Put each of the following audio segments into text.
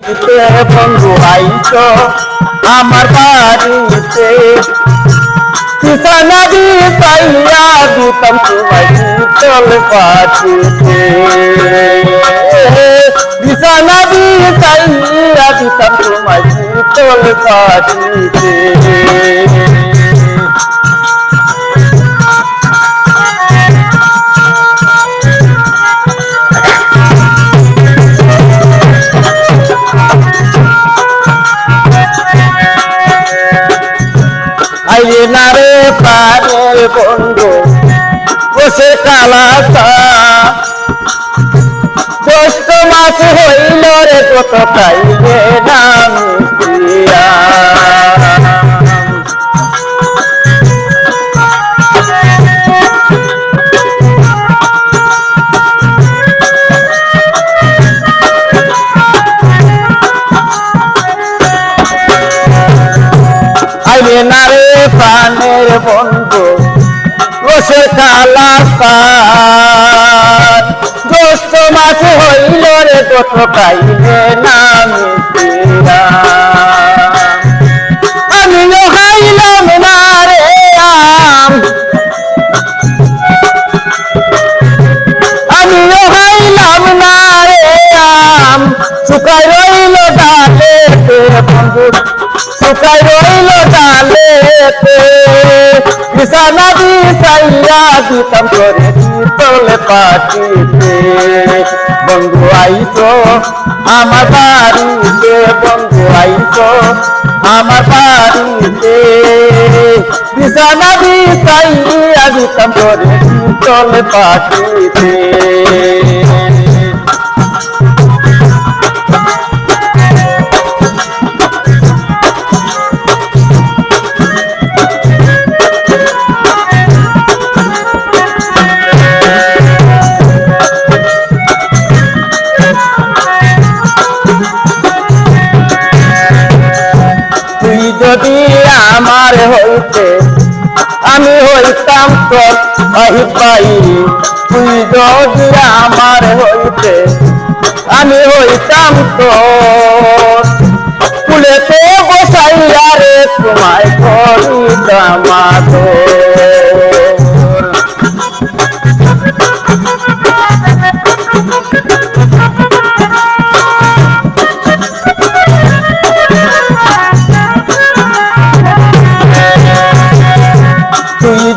বন্ধু আইছো আমার বাড়িতে কিসানাদি পাইয়া দিতাম তোমায় শীতল পাটিতে কিসানাদি পাইয়া দিতাম তোমায় শীতল পাটিতে আইলে না রে প্রাণের বন্ধু বসে কালাতা জ্যৈষ্ঠ মাস হইল রে কত খাইলে নাম প্রিয়া আইলে না রে প্রাণের বন্ধু বসে কালাকার জ্যৈষ্ঠ মাস হইল রে কত খাইলে নামি আমিও খাইলাম না রে আম আমিও খাইলাম না রে আম শুকাই রইল ডালে বন্ধু শুকাই রইল ডালেতে কিসানাদি চাইয়া দিতাম করে শীতল পাটিতে বন্ধু আইছো আমার বাড়িতে বন্ধু আইছো আমার বাড়িতে কিসানাদি চাইয়া দিতাম করে শীতল পাটিতে যদি আমার হইতে আমি হইতাম তোর পাই তুই যদি আমার হইতে আমি হইতাম তোর ফুলেতে বসাইয়া রে তোমায় করিতাম আদর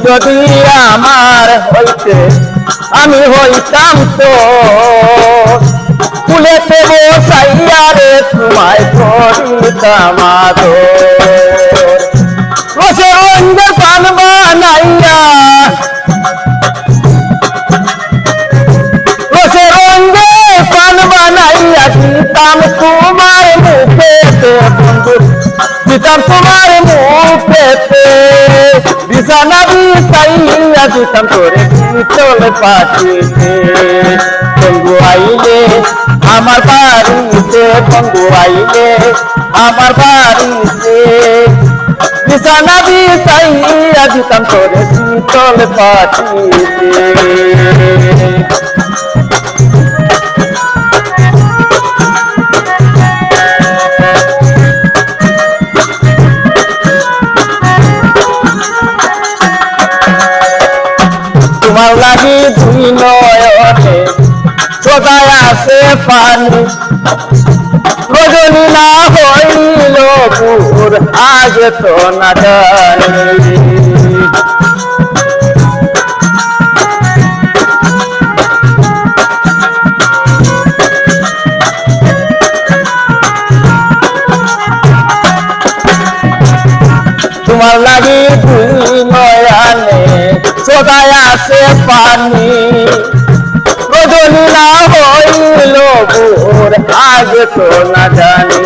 যদি আমার হইতে আমি হইতাম তো ফুলেতে বসাইয়া রে তোমায় করিতাম আদর রসে রঙের পান বানাইয়া রসে রঙের পান বানাইয়া দিতাম তোমার মুখেতে বন্ধু দিতাম তোমার মুখেতে বিছানাদি চাইয়া দিতাম তোরে শীতল পাটিতে বন্ধু আইলে আমার বাড়িতে বন্ধু আইলে আমার বাড়িতে বিছানাদি চাইয়া দিতাম তোরে শীতল পাটিতে তোমার লাগি দুই নয়নে সদায় আসে পানি রজনী না হইল পুর আগে তো না জানি তোমার লাগি দুই নয়নে সদায় আসে পানি রজনী না হইল ভোর আগে তো না জানি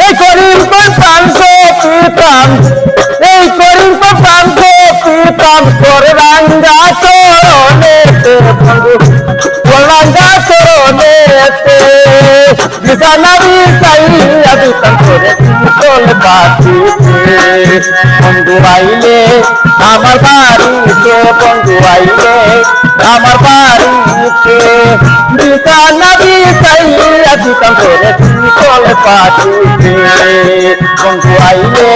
এই করিম তো প্রাণশো পিতাম এই করিম তো প্রাণশো পিতাম তোর রাঙ্গা চরণেতে বন্ধু তোর রাঙ্গা চরণেতে বিছানারি চাইয়া দিতাম তোরে শীতল পাটিতে বন্ধু আইলে আমার বাড়িতে বন্ধু আইলে আমার বাড়িতে বিছানারি চাইয়া দিতাম তোরে শীতল পাখিতে বন্ধু আইলে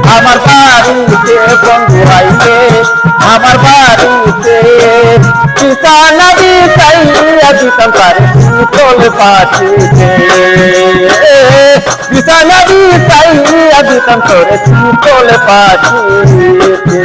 আমার বাড়িতে বন্ধু আইলে আমার বাড়িতে বিছানা বিছাইয়া দিতাম তারে শীতল পাখিতে বিছানা বিছাইয়া দিতাম তোরে শীতল পাখিতে